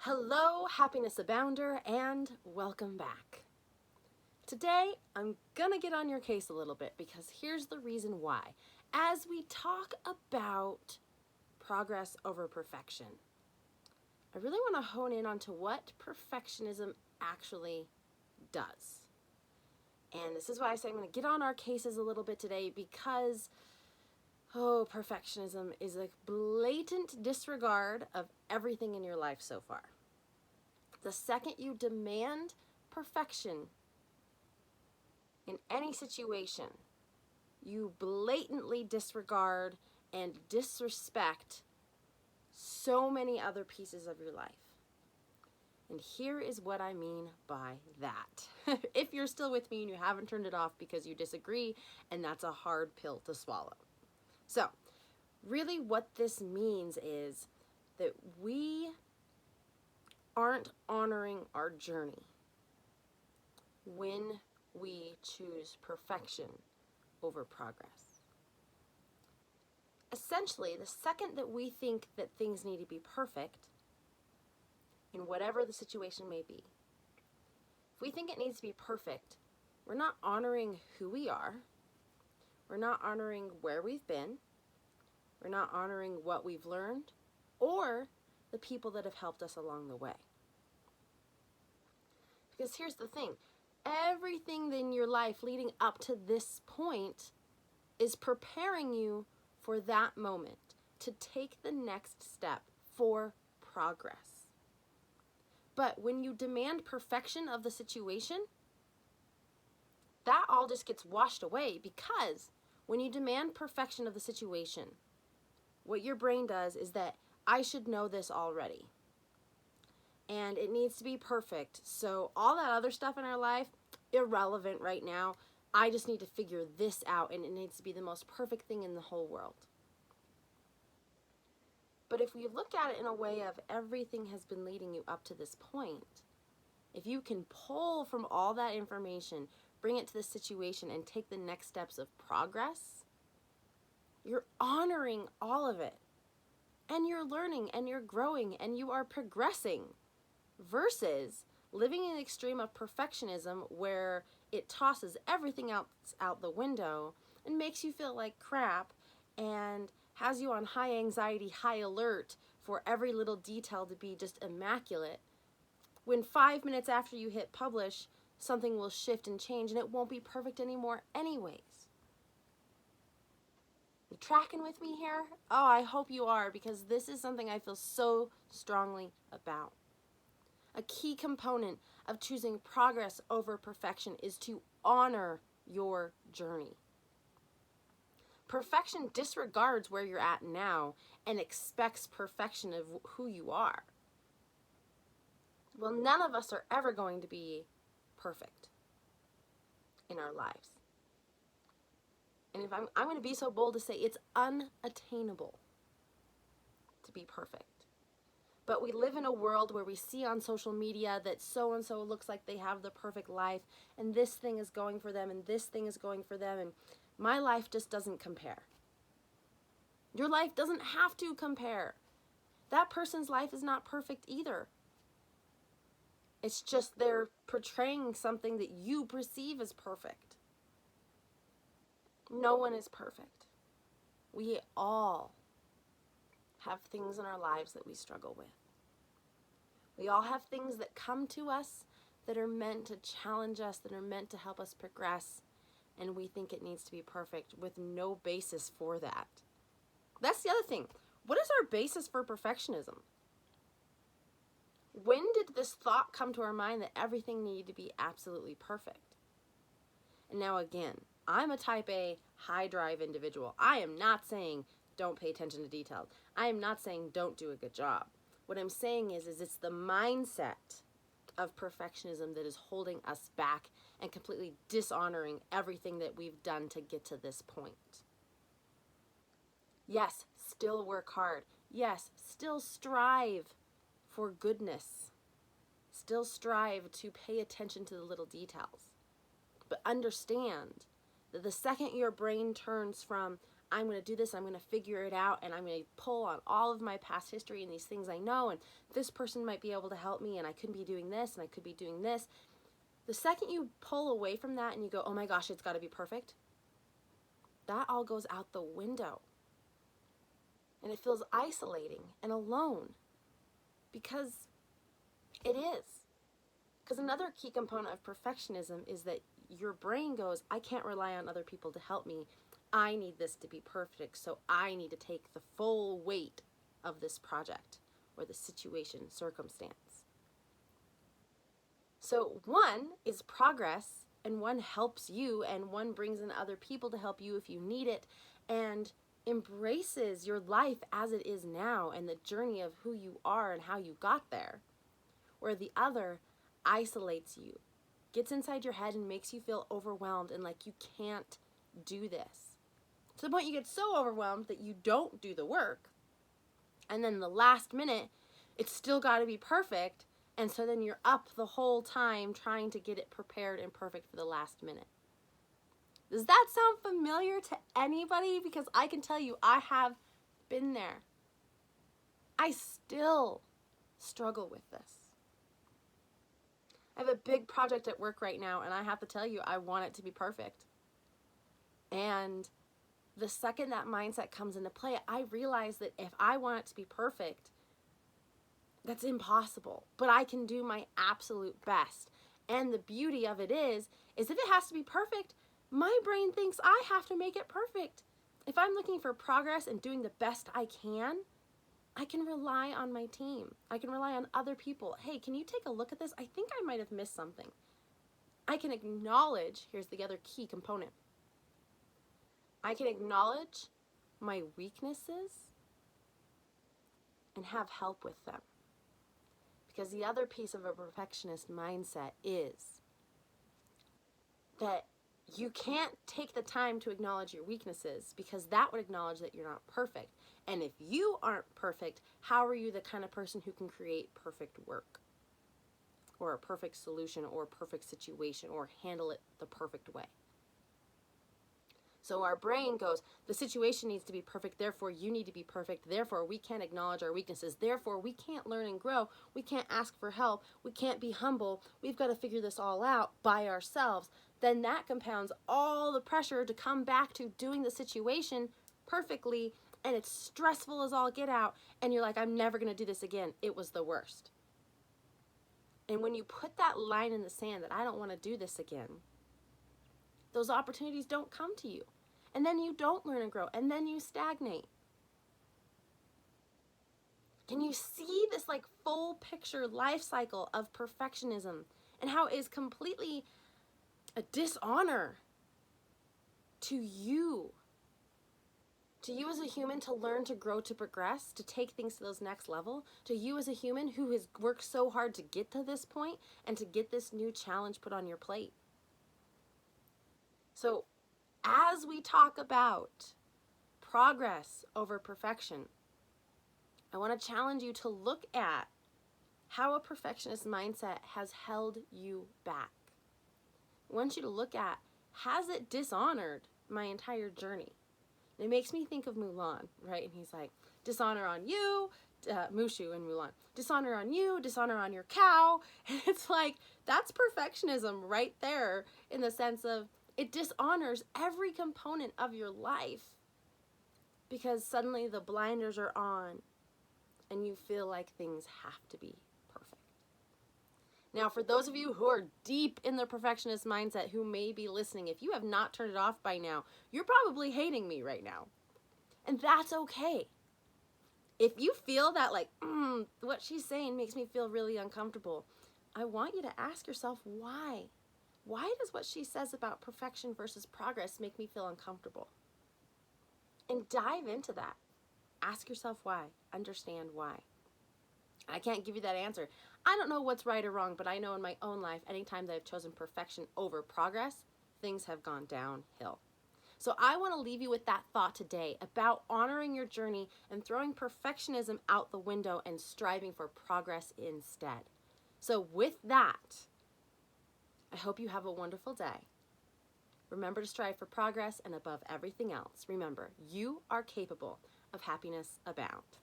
Hello, happiness abounder, and welcome back. Today, I'm gonna get on your case a little bit because here's the reason why. As we talk about progress over perfection, I really want to hone in onto what perfectionism actually does. And this is why I say I'm going to get on our cases a little bit today because, perfectionism is a blatant disregard of everything in your life so far. The second you demand perfection in any situation, you blatantly disregard and disrespect so many other pieces of your life. And here is what I mean by that. If you're still with me and you haven't turned it off because you disagree, and that's a hard pill to swallow. So, really what this means is that we aren't honoring our journey when we choose perfection over progress. Essentially, the second that we think that things need to be perfect, in whatever the situation may be, if we think it needs to be perfect, we're not honoring who we are, we're not honoring where we've been, we're not honoring what we've learned, or the people that have helped us along the way. Because here's the thing, everything in your life leading up to this point is preparing you for that moment to take the next step for progress. But when you demand perfection of the situation, that all just gets washed away, because when you demand perfection of the situation, what your brain does is that I should know this already. And it needs to be perfect. So all that other stuff in our life, irrelevant right now. I just need to figure this out, and it needs to be the most perfect thing in the whole world. But if we look at it in a way of everything has been leading you up to this point, if you can pull from all that information, bring it to the situation, and take the next steps of progress, you're honoring all of it. And you're learning, and you're growing, and you are progressing. Versus living in the extreme of perfectionism where it tosses everything else out the window and makes you feel like crap and has you on high anxiety, high alert for every little detail to be just immaculate. When 5 minutes after you hit publish, something will shift and change and it won't be perfect anymore anyways. You tracking with me here? Oh, I hope you are, because this is something I feel so strongly about. A key component of choosing progress over perfection is to honor your journey. Perfection disregards where you're at now and expects perfection of who you are. Well, none of us are ever going to be perfect in our lives. And if I'm going to be so bold to say it's unattainable to be perfect. But we live in a world where we see on social media that so-and-so looks like they have the perfect life, and this thing is going for them, and this thing is going for them, and my life just doesn't compare. Your life doesn't have to compare. That person's life is not perfect either. It's just they're portraying something that you perceive as perfect. No one is perfect. We all have things in our lives that we struggle with. We all have things that come to us that are meant to challenge us, that are meant to help us progress, and we think it needs to be perfect with no basis for that. That's the other thing. What is our basis for perfectionism? When did this thought come to our mind that everything needed to be absolutely perfect? And now again, I'm a type A, high drive individual. I am not saying don't pay attention to details. I am not saying don't do a good job. What I'm saying is it's the mindset of perfectionism that is holding us back and completely dishonoring everything that we've done to get to this point. Yes, still work hard. Yes, still strive for goodness. Still strive to pay attention to the little details. But understand that the second your brain turns from I'm going to do this, I'm going to figure it out, and I'm going to pull on all of my past history and these things I know, and this person might be able to help me, and I could be doing this, and I could be doing this. The second you pull away from that and you go, oh my gosh, it's got to be perfect, that all goes out the window. And it feels isolating and alone, because it is. Because another key component of perfectionism is that your brain goes, I can't rely on other people to help me. I need this to be perfect, so I need to take the full weight of this project or the situation, circumstance. So one is progress, and one helps you, and one brings in other people to help you if you need it, and embraces your life as it is now and the journey of who you are and how you got there. Where the other isolates you, gets inside your head and makes you feel overwhelmed and like you can't do this. To the point you get so overwhelmed that you don't do the work. And then the last minute, it's still got to be perfect. And so then you're up the whole time trying to get it prepared and perfect for the last minute. Does that sound familiar to anybody? Because I can tell you, I have been there. I still struggle with this. I have a big project at work right now, and I have to tell you, I want it to be perfect. And the second that mindset comes into play, I realize that if I want it to be perfect, that's impossible. But I can do my absolute best. And the beauty of it is if it has to be perfect, my brain thinks I have to make it perfect. If I'm looking for progress and doing the best I can rely on my team. I can rely on other people. Hey, can you take a look at this? I think I might have missed something. I can acknowledge, here's the other key component. I can acknowledge my weaknesses and have help with them. Because the other piece of a perfectionist mindset is that you can't take the time to acknowledge your weaknesses, because that would acknowledge that you're not perfect. And if you aren't perfect, how are you the kind of person who can create perfect work or a perfect solution or a perfect situation or handle it the perfect way? So our brain goes, the situation needs to be perfect, therefore you need to be perfect, therefore we can't acknowledge our weaknesses, therefore we can't learn and grow, we can't ask for help, we can't be humble, we've got to figure this all out by ourselves. Then that compounds all the pressure to come back to doing the situation perfectly, and it's stressful as all get out, and you're like, I'm never going to do this again. It was the worst. And when you put that line in the sand that I don't want to do this again, those opportunities don't come to you. And then you don't learn and grow, and then you stagnate. Can you see this like full picture life cycle of perfectionism and how it is completely a dishonor to you as a human, to learn, to grow, to progress, to take things to those next level, to you as a human who has worked so hard to get to this point and to get this new challenge put on your plate? So as we talk about progress over perfection, I want to challenge you to look at how a perfectionist mindset has held you back. I want you to look at, has it dishonored my entire journey? And it makes me think of Mulan, right? And he's like, dishonor on you, Mushu and Mulan. Dishonor on you, dishonor on your cow. And it's like, that's perfectionism right there, in the sense of it dishonors every component of your life, because suddenly the blinders are on and you feel like things have to be perfect. Now, for those of you who are deep in the perfectionist mindset who may be listening, if you have not turned it off by now, you're probably hating me right now. And that's okay. If you feel that like, what she's saying makes me feel really uncomfortable, I want you to ask yourself why. Why does what she says about perfection versus progress make me feel uncomfortable? And dive into that. Ask yourself why. Understand why. I can't give you that answer. I don't know what's right or wrong, but I know in my own life, anytime that I've chosen perfection over progress, things have gone downhill. So I want to leave you with that thought today about honoring your journey and throwing perfectionism out the window and striving for progress instead. So with that, I hope you have a wonderful day. Remember to strive for progress, and above everything else, remember, you are capable of happiness abound.